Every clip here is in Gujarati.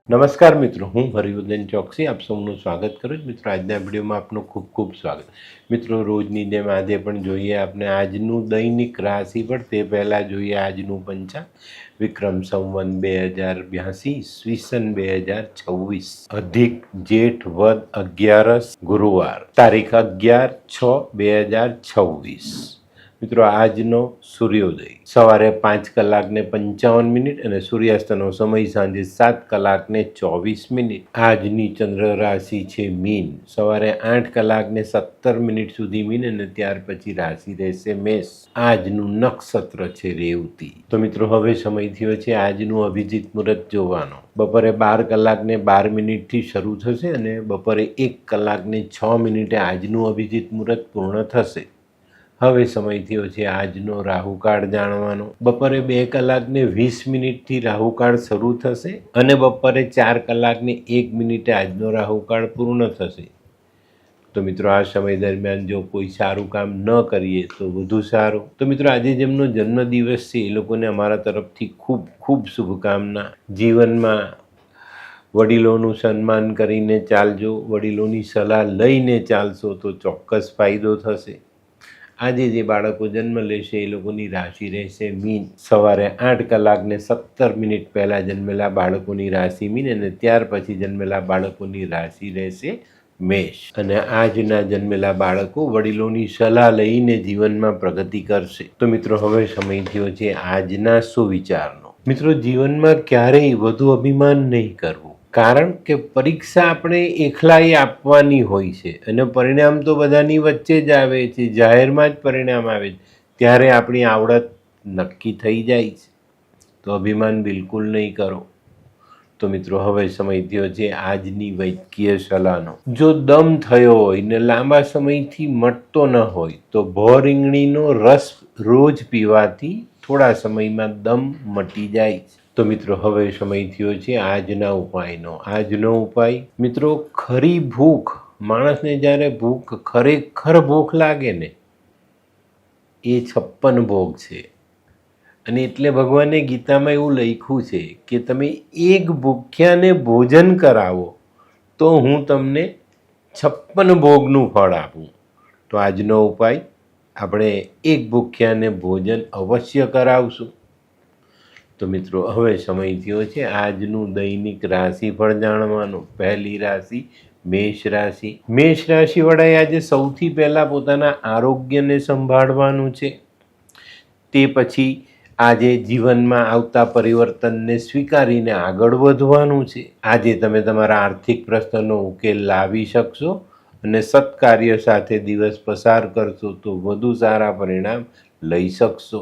નમસ્કાર મિત્રો, હું હરિવર્ધન ચોકસી આપ સૌનું સ્વાગત કરું છું. મિત્રો, આજના વિડીયોમાં આપનું ખૂબ ખૂબ સ્વાગત. મિત્રો, રોજની જેમ આજે પણ જોઈએ આપણે આજનું દૈનિક રાશિફળ. તે પહેલાં જોઈએ આજનું પંચાંગ. વિક્રમ સંવત 2082, ઈસવીસન 2026, અધિક જેઠ વદ 11 ગુરુવાર, તારીખ 11/6/2026. મિત્રો, આજનો સૂર્યોદય સવારે 5:55 અને સૂર્યાસ્તનો સમય સાંજે 7:24. આજની ચંદ્ર રાશિ છે મીન. સવારે 8:17 સુધી મીન અને ત્યાર પછી રાશિ રહેશે મેષ. આજનું નક્ષત્ર છે રેવતી. તો મિત્રો, હવે સમય થયો છે આજનું અભિજીત મુહૂર્ત જોવાનો. બપોરે 12:12 શરૂ થશે અને બપોરે 1:06 આજનું અભિજીત મુહૂર્ત પૂર્ણ થશે. હવે સમય થયો છે આજનો રાહુકાળ જાણવાનો. બપોરે 2:20 રાહુકાળ શરૂ થશે અને બપોરે 4:01 આજનો રાહુકાળ પૂર્ણ થશે. તો મિત્રો, આ સમય દરમિયાન જો કોઈ સારું કામ ન કરીએ તો વધુ સારું. તો મિત્રો, આજે જેમનો જન્મદિવસ છે એ લોકોને અમારા તરફથી ખૂબ ખૂબ શુભકામના. જીવનમાં વડીલોનું સન્માન કરીને ચાલજો. વડીલોની સલાહ લઈને ચાલશો તો ચોક્કસ ફાયદો થશે. આજે જે બાળકો જન્મ લેશે એ લોકોની રાશિ રહેશે મીન. સવારે 8:17 પહેલાં જન્મેલા બાળકોની રાશિ મીન અને ત્યાર પછી જન્મેલા બાળકોની રાશિ રહેશે મેષ. અને આજના જન્મેલા બાળકો વડીલોની સલાહ લઈને જીવનમાં પ્રગતિ કરશે. તો મિત્રો, હવે સમય થયો છે આજના સુવિચારનો. મિત્રો, જીવનમાં ક્યારેય વધુ અભિમાન નહીં કરવું. કારણ કે પરીક્ષા આપણે એકલાએ આપવાની હોય છે અને પરિણામ તો બધાની વચ્ચે જ આવે છે. જાહેરમાં જ પરિણામ આવે છે ત્યારે આપણી આવડત નક્કી થઈ જાય છે. તો અભિમાન બિલકુલ નહીં કરો. તો મિત્રો, હવે સમય થયો છે આજની વૈદ્યકીય સલાહનો. જો દમ થયો હોય ને લાંબા સમયથી મટતો ન હોય તો ભોરીંગણીનો રસ રોજ પીવાથી થોડા સમયમાં દમ મટી જાય છે. તો મિત્રો, હવે સમય થયો છે આજના ઉપાયનો. આજનો ઉપાય મિત્રો, ખરી ભૂખ. માણસને જ્યારે ખરેખર ભૂખ લાગે ને એ 56 ભોગ છે. અને એટલે ભગવાને ગીતામાં એવું લખ્યું છે કે તમે એક ભૂખ્યાને ભોજન કરાવો તો હું તમને 56 ભોગનું ફળ આપું. તો આજનો ઉપાય, આપણે એક ભૂખ્યાને ભોજન અવશ્ય કરાવશું. તો મિત્રો, હવે સમય થયો છે આજનું દૈનિક રાશિફળ જાણવાનું. પહેલી રાશિ મેષ રાશિ. મેષ રાશિવાળાએ આજે સૌથી પહેલાં પોતાના આરોગ્યને સંભાળવાનું છે. તે પછી આજે જીવનમાં આવતા પરિવર્તનને સ્વીકારીને આગળ વધવાનું છે. આજે તમે તમારા આર્થિક પ્રશ્નનો ઉકેલ લાવી શકશો અને સત્કાર્ય સાથે દિવસ પસાર કરશો તો વધુ સારા પરિણામ લઈ શકશો.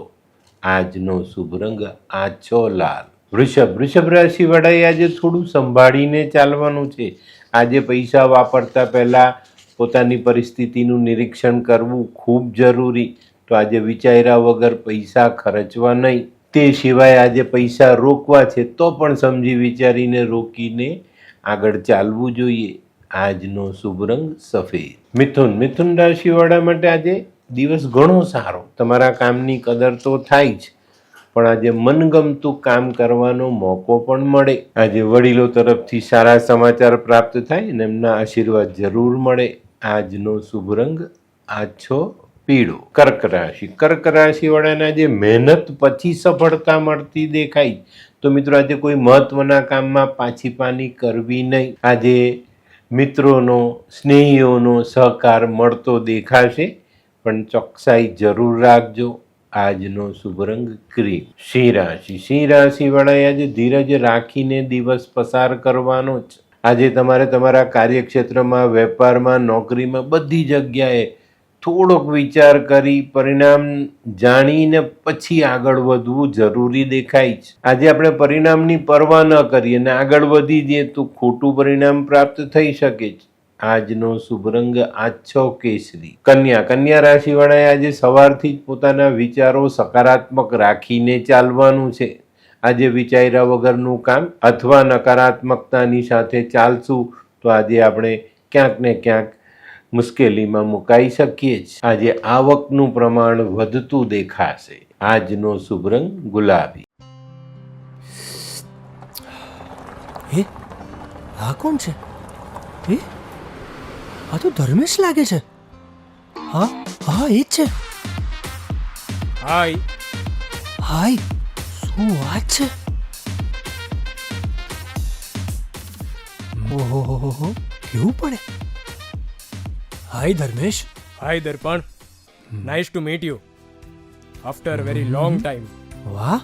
આજનો શુભ રંગ આછો લાલ. વૃષભ રાશિવાળાએ આજે થોડું સંભાળીને ચાલવાનું છે. આજે પૈસા વાપરતા પહેલાં પોતાની પરિસ્થિતિનું નિરીક્ષણ કરવું ખૂબ જરૂરી. તો આજે વિચાર્યા વગર પૈસા ખર્ચવા નહીં. તે સિવાય આજે પૈસા રોકવા છે તો પણ સમજી વિચારીને રોકીને આગળ ચાલવું જોઈએ. આજનો શુભ રંગ સફેદ. મિથુન રાશિવાળા માટે આજે દિવસ ઘણો સારો. તમારા કામની કદર તો થાય જ, પણ આજે મનગમતું કામ કરવાનો મોકો પણ મળે. આજે વડીલો તરફથી સારા સમાચાર પ્રાપ્ત થાય અને એમના આશીર્વાદ જરૂર મળે. આજનો શુભ રંગ આછો પીળો. કર્ક રાશિવાળાને આજે મહેનત પછી સફળતા મળતી દેખાય. તો મિત્રો, આજે કોઈ મહત્વના કામમાં પાછી કરવી નહીં. આજે મિત્રોનો, સ્નેહીઓનો સહકાર મળતો દેખાશે, પણ ચોકસાઈ જરૂર રાખજો. આજનો શુભ રંગ ક્રીમ. સિંહ રાશિવાળાએ આજે ધીરજ રાખીને દિવસ પસાર કરવાનો જ. આજે તમારે તમારા કાર્યક્ષેત્રમાં, વેપારમાં, નોકરીમાં બધી જગ્યાએ થોડોક વિચાર કરી પરિણામ જાણીને પછી આગળ વધવું જરૂરી દેખાય છે. આજે આપણે પરિણામની પરવા ન કરીએ અને આગળ વધી જઈએ તો ખોટું પરિણામ પ્રાપ્ત થઈ શકે છે. આજનો શુભ રંગ આછો કેસરી. કન્યા રાશિવાળાએ આજે સવારથી જ પોતાના વિચારો સકારાત્મક રાખીને ચાલવાનું છે. આજે વિચાર્યા વગરનું કામ અથવા નકારાત્મકતાની સાથે ચાલશું તો આજે આપણે ક્યાંક ને ક્યાંક મુશ્કેલીમાં મુકાઈ શકીએ છીએ. આજે આવકનું પ્રમાણ વધતું દેખાશે. આજનો શુભ રંગ ગુલાબી. આ કોણ છે? એ આ તો ધર્મેશ લાગે છે. હા હા એ જ છે. હાય. હાય, શું વાત છે? ઓહો, કેવું પડે? Hi Dharmesh. Hi Darpan. Nice to meet you after very long time. વાહ,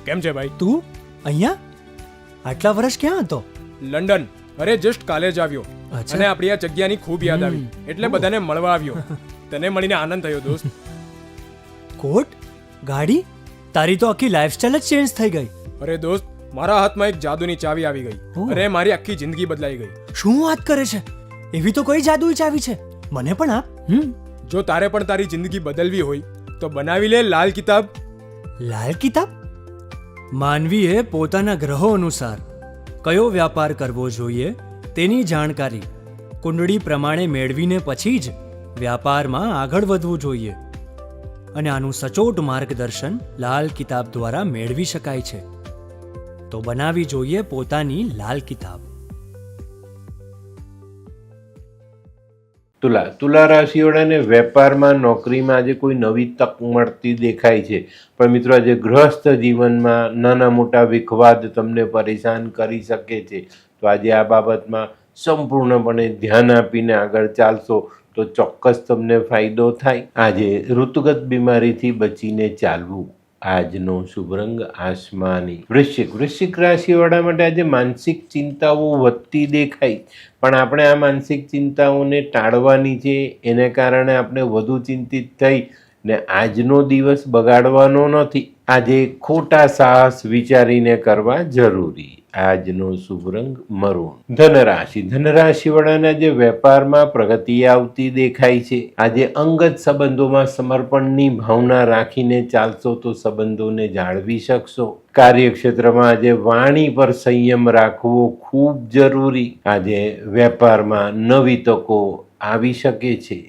કેમ છે ભાઈ? તું અહીંયા આટલા વર્ષ ક્યાં હતો? લંડન. અરે જસ્ટ કાલે જ આવ્યો અચ્છા. અને આપણી આ જગ્યાની ખૂબ યાદ આવી એટલે બધાને મળવા આવ્યો. તને મળીને આનંદ થયો દોસ્ત. કોટ, ગાડી, તારી તો આખી લાઈફસ્ટાઈલ જ ચેન્જ થઈ ગઈ. અરે દોસ્ત, મારા હાથમાં એક જાદુની ચાવી આવી ગઈ. ઓહ. અરે મારી આખી જિંદગી બદલાઈ ગઈ. શું વાત કરે છે? એવી તો કોઈ જાદુઈ ચાવી છે, મને પણ આપ. જો તારે પણ તારી જિંદગી બદલવી હોય તો બનાવી લે લાલ કિતાબ. લાલ કિતાબ? માનવીએ પોતાના ગ્રહો અનુસાર કયો વ્યાપાર કરવો જોઈએ તેની જાણકારી કુંડળી પ્રમાણે મેળવીને પછી જ વ્યાપારમાં આગળ વધવું જોઈએ. અને આનું સચોટ માર્ગદર્શન લાલ કિતાબ દ્વારા મેળવી શકાય છે. તો બનાવી જોઈએ પોતાની લાલ કિતાબ. તુલા રાશિવાળાને વેપારમાં નોકરીમાં આજે કોઈ નવી તક મળતી દેખાય છે. પણ મિત્રો આજે ગૃહસ્થ જીવનમાં નાના મોટા વિખવાદ તમને પરેશાન કરી શકે છે. તો આજે આ બાબતમાં સંપૂર્ણપણે ધ્યાન આપીને આગળ ચાલશો તો ચોક્કસ તમને ફાયદો થાય. આજે ઋતુગત બીમારીથી બચીને ચાલવું. આજનો શુભ રંગ આસમાની. વૃશ્ચિક રાશિવાળા માટે આજે માનસિક ચિંતાઓ વધતી દેખાય, પણ આપણે આ માનસિક ચિંતાઓને ટાળવાની છે. એને કારણે આપણે વધુ ચિંતિત થઈ ને આજનો દિવસ બગાડવાનો નથી. આજે ખોટા સાહસ વિચારીને કરવા જરૂરી. આજનો શુભ રંગ મરૂન. ધનરાશિવાળાના જે વેપારમાં પ્રગતિ આવતી દેખાય છે. આજે અંગત સંબંધોમાં સમર્પણની ભાવના રાખીને ચાલશો તો સંબંધોને જાળવી શકશો. કાર્યક્ષેત્રમાં આજે વાણી પર સંયમ રાખવો ખૂબ જરૂરી. આજે વેપારમાં નવી તકો આવી શકે છે.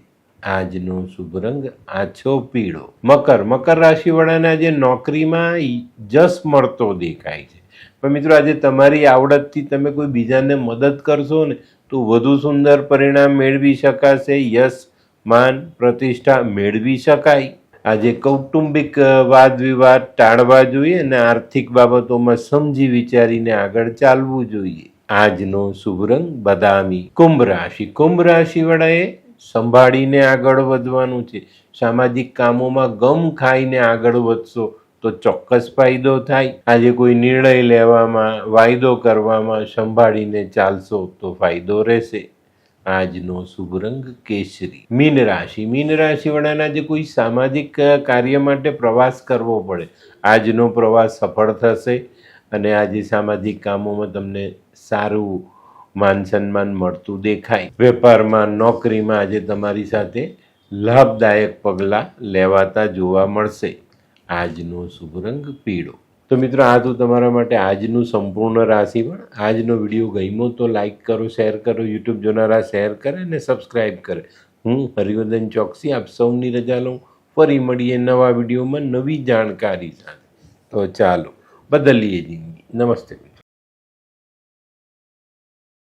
આજનો શુભ રંગ આછો પીળો. મકર રાશિવાળાના જે નોકરીમાં જશ મળતો દેખાય છે. પણ મિત્રો આજે તમારી આવડતથી તમે કોઈ બીજાને મદદ કરશો ને તો વધુ સુંદર પરિણામ મેળવી શકાશે. યશ, માન, પ્રતિષ્ઠા મેળવી શકાય. આજે કૌટુંબિક વાદ વિવાદ ટાળવા જોઈએ અને આર્થિક બાબતોમાં સમજી વિચારીને આગળ ચાલવું જોઈએ. આજનો શુભ રંગ બદામી. કુંભ રાશિવાળાએ સંભાળીને આગળ વધવાનું છે. સામાજિક કામોમાં ગમ ખાઈને આગળ વધશો તો ચોક્કસ ફાયદો થાય. આજે કોઈ નિર્ણય લેવામાં, વાયદો કરવામાં સંભાળીને ચાલશો તો ફાયદો રહેશે. આજનો શુભ રંગ કેસરી. મીન રાશિવાળાના જે કોઈ સામાજિક કાર્ય માટે પ્રવાસ કરવો પડે, આજનો પ્રવાસ સફળ થશે અને આજે સામાજિક કામોમાં તમને સારું માન સન્માન મળતું દેખાય. વેપારમાં, નોકરીમાં આજે તમારી સાથે લાભદાયક પગલાં લેવાતા જોવા મળશે. આજનો શુભ રંગ પીળો. તો મિત્રો આ તો તમારા માટે આજનું સંપૂર્ણ રાશિફળ. આજનો વિડીયો ગમ્યો તો લાઈક કરો, શેર કરો, યુટ્યુબ જોનારા શેર કરે અને સબસ્ક્રાઈબ કરે. હું હરિવર્ધન ચોકસી આપ સૌની રજા લઉં. ફરી મળીએ નવા વિડીયોમાં નવી જાણકારી સાથે. તો ચાલો બદલીએ જિંદગી. નમસ્તે.